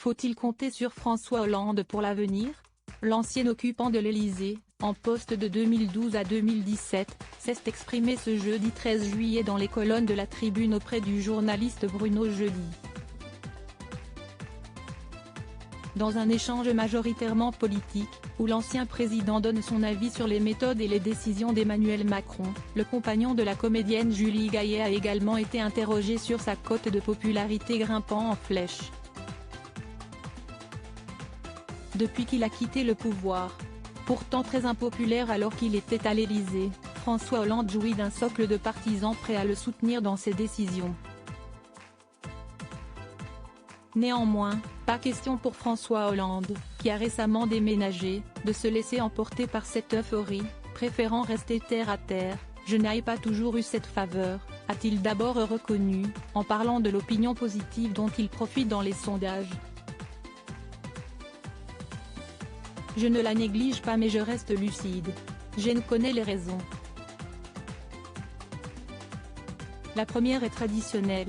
Faut-il compter sur François Hollande pour l'avenir? L'ancien occupant de l'Élysée, en poste de 2012 à 2017, s'est exprimé ce jeudi 13 juillet dans les colonnes de la Tribune auprès du journaliste Bruno Jeudi. Dans un échange majoritairement politique, où l'ancien président donne son avis sur les méthodes et les décisions d'Emmanuel Macron, le compagnon de la comédienne Julie Gaillet a également été interrogé sur sa cote de popularité grimpant en flèche. Depuis qu'il a quitté le pouvoir, pourtant très impopulaire alors qu'il était à l'Élysée, François Hollande jouit d'un socle de partisans prêts à le soutenir dans ses décisions. Néanmoins, pas question pour François Hollande, qui a récemment déménagé, de se laisser emporter par cette euphorie, préférant rester terre à terre. « Je n'ai pas toujours eu cette faveur », a-t-il d'abord reconnu, en parlant de l'opinion positive dont il profite dans les sondages. « Je ne la néglige pas mais je reste lucide. Je ne connais les raisons. La première est traditionnelle.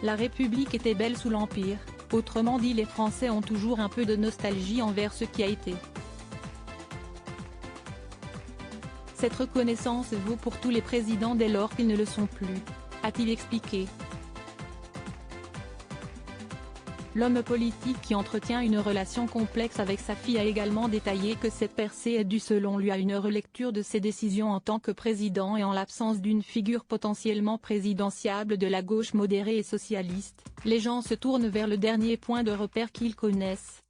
La République était belle sous l'Empire. Autrement dit, les Français ont toujours un peu de nostalgie envers ce qui a été. Cette reconnaissance vaut pour tous les présidents dès lors qu'ils ne le sont plus », a-t-il expliqué. L'homme politique qui entretient une relation complexe avec sa fille a également détaillé que cette percée est due selon lui à une relecture de ses décisions en tant que président et en l'absence d'une figure potentiellement présidentiable de la gauche modérée et socialiste, les gens se tournent vers le dernier point de repère qu'ils connaissent.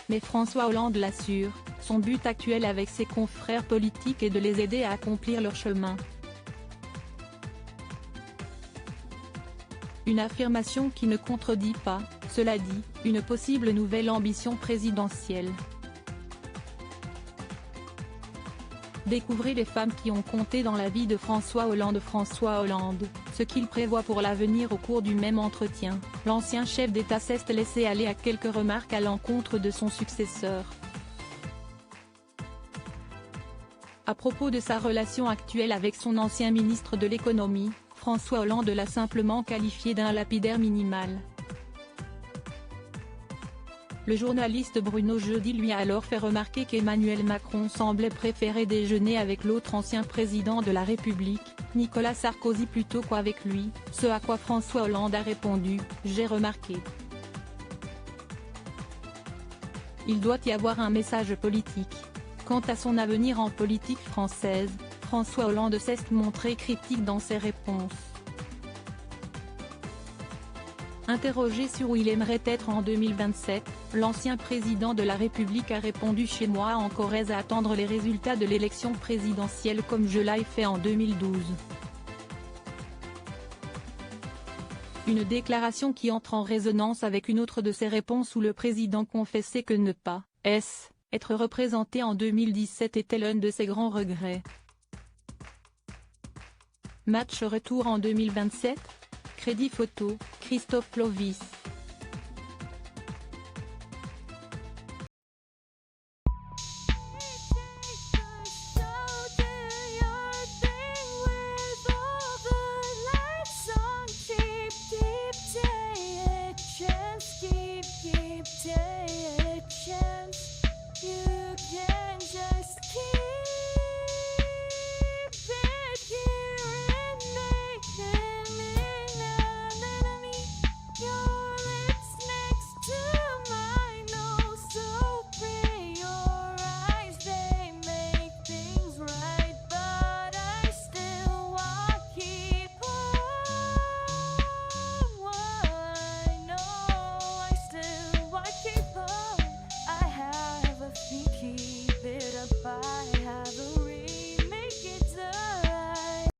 Mais François Hollande l'assure, son but actuel avec ses confrères politiques est de les aider à accomplir leur chemin. Une affirmation qui ne contredit pas, cela dit, une possible nouvelle ambition présidentielle. Découvrez les femmes qui ont compté dans la vie de François Hollande. François Hollande, ce qu'il prévoit pour l'avenir. Au cours du même entretien, l'ancien chef d'État s'est laissé aller à quelques remarques à l'encontre de son successeur. À propos de sa relation actuelle avec son ancien ministre de l'économie, François Hollande l'a simplement qualifié d'un lapidaire minimal. Le journaliste Bruno Jeudi lui a alors fait remarquer qu'Emmanuel Macron semblait préférer déjeuner avec l'autre ancien président de la République, Nicolas Sarkozy, plutôt qu'avec lui, ce à quoi François Hollande a répondu « J'ai remarqué. Il doit y avoir un message politique ». Quant à son avenir en politique française, François Hollande s'est montré critique dans ses réponses. Interrogé sur où il aimerait être en 2027, l'ancien président de la République a répondu « Chez moi en Corrèze à attendre les résultats de l'élection présidentielle comme je l'ai fait en 2012 ». Une déclaration qui entre en résonance avec une autre de ses réponses où le président confessait que ne pas être représenté en 2017 était l'un de ses grands regrets. Match retour en 2027 ? Crédit photo, Christophe Clovis.